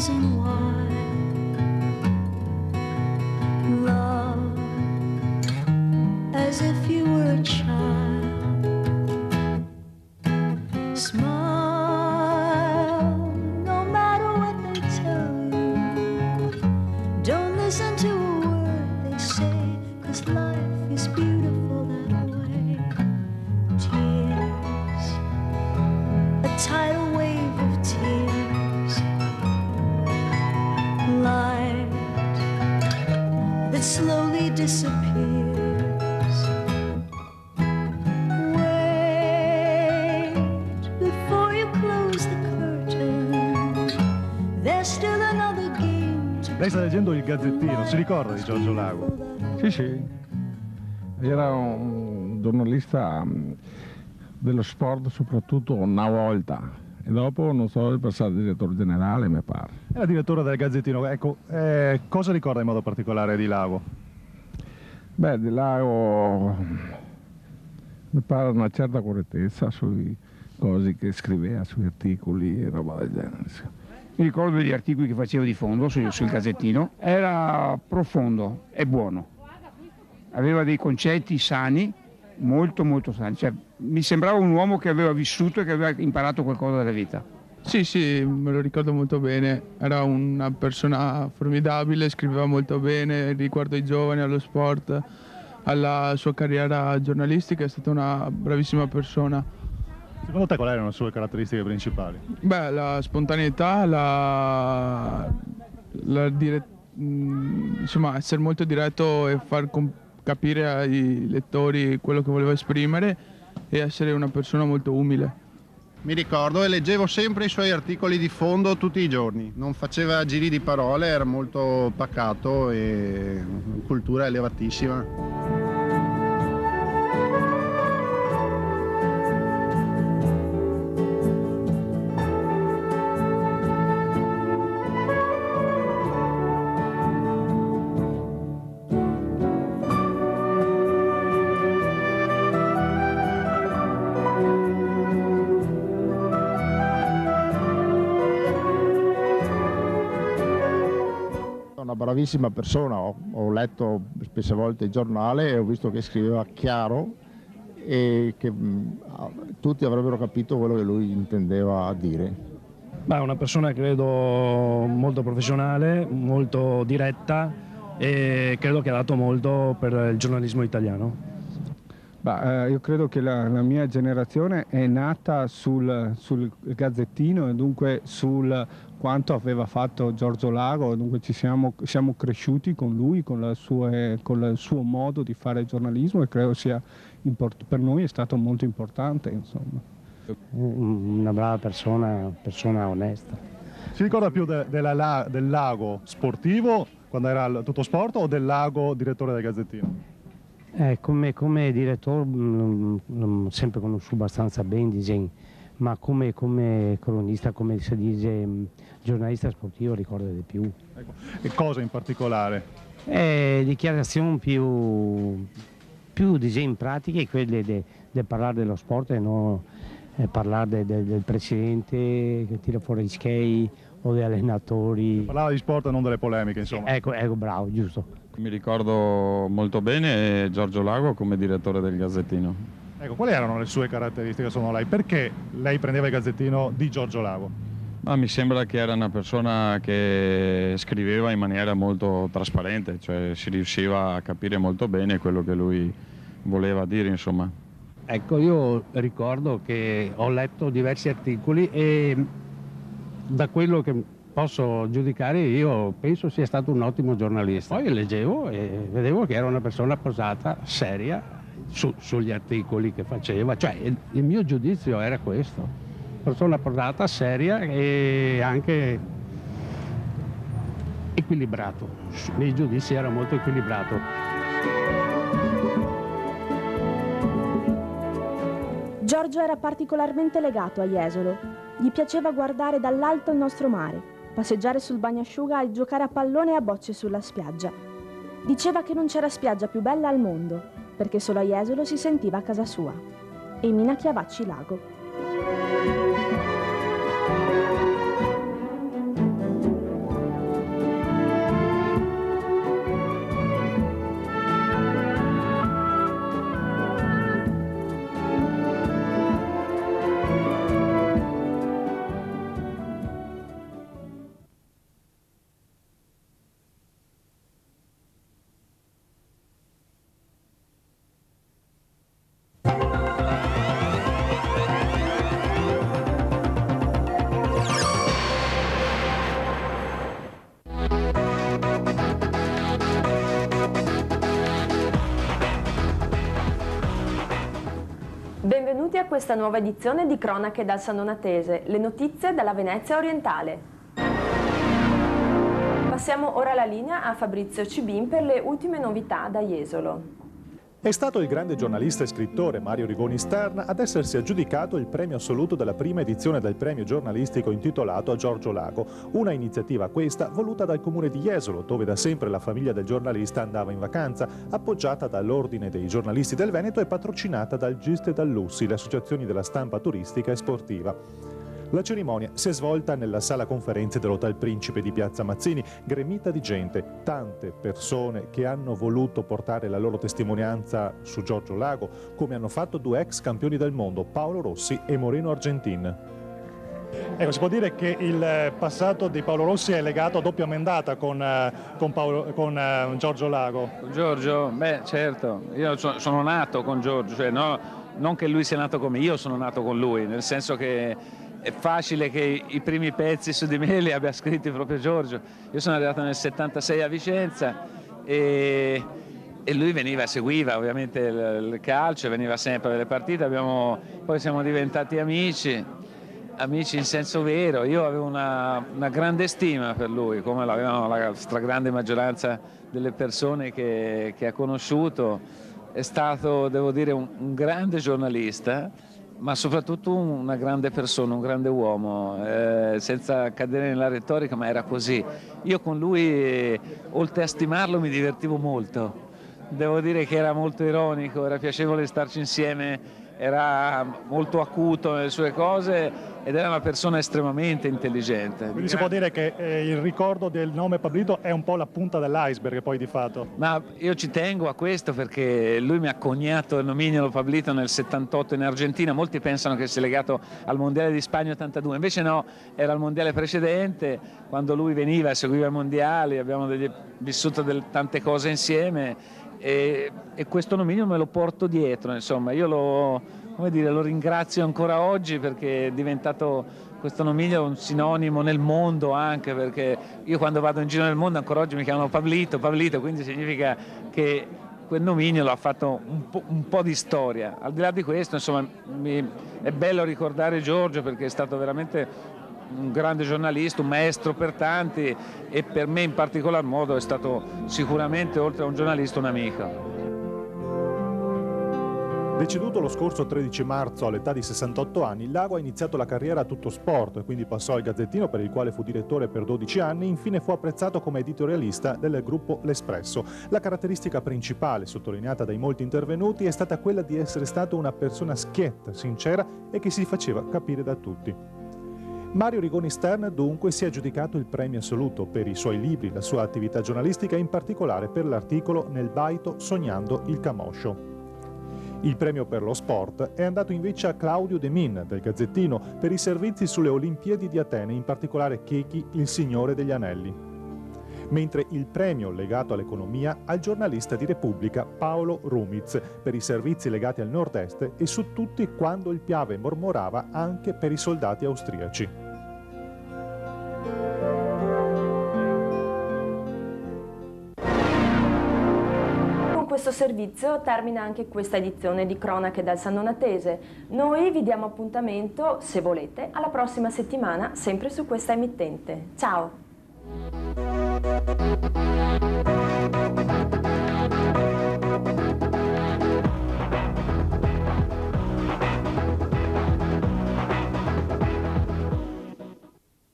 reason why. Love as if you were a child. Smile no matter what they tell you. Don't listen to a word they say, 'cause life is beautiful that way. Tears, a tidal wave of tears. Light that slowly disappears. Wait before you close the curtain. There's still another game to Lei sta leggendo il Gazzettino, si ricorda di Giorgio Lago? Sì, era un giornalista dello sport soprattutto una volta e dopo non so, è passato direttore generale mi pare. Era direttore del Gazzettino, ecco, cosa ricorda in modo particolare di Lago? Beh, di Lago mi pare una certa correttezza sui cose che scriveva, sugli articoli e roba del genere. Mi ricordo degli articoli che facevo di fondo sul Gazzettino, era profondo e buono, aveva dei concetti sani, molto molto sani, cioè, mi sembrava un uomo che aveva vissuto e che aveva imparato qualcosa dalla vita. Sì, me lo ricordo molto bene, era una persona formidabile, scriveva molto bene riguardo ai giovani, allo sport, alla sua carriera giornalistica, è stata una bravissima persona. Secondo te quali erano le sue caratteristiche principali? Beh, la spontaneità, insomma, essere molto diretto e far capire ai lettori quello che voleva esprimere e essere una persona molto umile. Mi ricordo e leggevo sempre i suoi articoli di fondo tutti i giorni, non faceva giri di parole, era molto pacato e cultura elevatissima. Una bravissima persona, ho letto spesse volte il giornale e ho visto che scriveva chiaro e che tutti avrebbero capito quello che lui intendeva dire. Beh, una persona credo molto professionale, molto diretta e credo che ha dato molto per il giornalismo italiano. Io credo che la mia generazione è nata sul Gazzettino e dunque sul quanto aveva fatto Giorgio Lago, dunque siamo cresciuti con lui, con il suo modo di fare giornalismo e credo sia per noi è stato molto importante, insomma. Una brava persona onesta. Si ricorda più del Lago sportivo, quando era al Tuttosport, o del Lago direttore del Gazzettino? Come direttore sempre conosciuto abbastanza bene, diciamo, ma come cronista, come si dice, giornalista sportivo ricordo di più. Ecco. E cosa in particolare? Dichiarazioni più diciamo, pratiche, quelle di parlare dello sport e non parlare del presidente che tira fuori gli skate o degli allenatori. Parlava di sport e non delle polemiche, insomma. Ecco, bravo, giusto. Mi ricordo molto bene Giorgio Lago come direttore del Gazzettino. Ecco, quali erano le sue caratteristiche secondo lei? Perché lei prendeva il Gazzettino di Giorgio Lago? Mi sembra che era una persona che scriveva in maniera molto trasparente, cioè si riusciva a capire molto bene quello che lui voleva dire, insomma. Ecco, io ricordo che ho letto diversi articoli e da quello che posso giudicare io penso sia stato un ottimo giornalista. Poi leggevo e vedevo che era una persona posata, seria, sugli articoli che faceva, cioè il mio giudizio era questo, persona posata, seria e anche equilibrato, nei giudizi era molto equilibrato. Giorgio era particolarmente legato a Jesolo, gli piaceva guardare dall'alto il nostro mare, passeggiare sul bagnasciuga e giocare a pallone e a bocce sulla spiaggia. Diceva che non c'era spiaggia più bella al mondo, perché solo a Jesolo si sentiva a casa sua. E Mina Chiavacci Lago. benvenuti a questa nuova edizione di Cronache dal San Donatese, le notizie dalla Venezia orientale. Passiamo ora la linea a Fabrizio Cibin per le ultime novità da Jesolo. È stato il grande giornalista e scrittore Mario Rigoni Stern ad essersi aggiudicato il premio assoluto della prima edizione del premio giornalistico intitolato a Giorgio Lago, una iniziativa questa voluta dal comune di Jesolo, dove da sempre la famiglia del giornalista andava in vacanza, appoggiata dall'Ordine dei giornalisti del Veneto e patrocinata dal Gist e dal Lussi, le associazioni della stampa turistica e sportiva. La cerimonia si è svolta nella sala conferenze dell'Hotel Principe di Piazza Mazzini, gremita di gente, tante persone che hanno voluto portare la loro testimonianza su Giorgio Lago, come hanno fatto due ex campioni del mondo, Paolo Rossi e Moreno Argentin. Ecco, si può dire che il passato di Paolo Rossi è legato a doppia mendata con Giorgio Lago. Con Giorgio? Beh, certo, io sono nato con Giorgio, cioè non che lui sia nato come io sono nato con lui, nel senso che è facile che i primi pezzi su di me li abbia scritti proprio Giorgio. Io sono arrivato nel 76 a Vicenza e lui seguiva ovviamente il calcio, veniva sempre alle partite, poi siamo diventati amici in senso vero. Io avevo una grande stima per lui, come l'avevano la stragrande maggioranza delle persone che ha conosciuto. È stato, devo dire, un grande giornalista, ma soprattutto una grande persona, un grande uomo, senza cadere nella retorica, ma era così. Io con lui, oltre a stimarlo, mi divertivo molto. Devo dire che era molto ironico, era piacevole starci insieme, era molto acuto nelle sue cose ed era una persona estremamente intelligente. Quindi si può dire che il ricordo del nome Pablito è un po' la punta dell'iceberg poi di fatto. Ma io ci tengo a questo perché lui mi ha coniato il nomignolo Pablito nel 78 in Argentina. Molti pensano che sia legato al Mondiale di Spagna 82, invece no, era il Mondiale precedente, quando lui veniva e seguiva i mondiali, abbiamo vissuto tante cose insieme. E questo nomignolo me lo porto dietro, insomma, io lo ringrazio ancora oggi perché è diventato questo nomignolo un sinonimo nel mondo, anche perché io quando vado in giro nel mondo ancora oggi mi chiamano Pablito, quindi significa che quel nomignolo ha fatto un po' di storia. Al di là di questo, insomma, è bello ricordare Giorgio perché è stato veramente un grande giornalista, un maestro per tanti e per me in particolar modo è stato sicuramente, oltre a un giornalista, un amico. Deceduto lo scorso 13 marzo all'età di 68 anni, Lago ha iniziato la carriera a Tutto Sport e quindi passò al Gazzettino, per il quale fu direttore per 12 anni. Infine fu apprezzato come editorialista del gruppo L'Espresso. La caratteristica principale, sottolineata dai molti intervenuti, è stata quella di essere stato una persona schietta, sincera e che si faceva capire da tutti. Mario Rigoni Stern dunque si è aggiudicato il premio assoluto per i suoi libri, la sua attività giornalistica e in particolare per l'articolo Nel baito sognando il camoscio. Il premio per lo sport è andato invece a Claudio De Min del Gazzettino per i servizi sulle Olimpiadi di Atene, in particolare Chechi, il Signore degli Anelli. Mentre il premio legato all'economia al giornalista di Repubblica Paolo Rumiz per i servizi legati al nord-est e su tutti quando il Piave mormorava anche per i soldati austriaci. Con questo servizio termina anche questa edizione di Cronache dal San Donatese. Noi vi diamo appuntamento, se volete, alla prossima settimana, sempre su questa emittente. Ciao!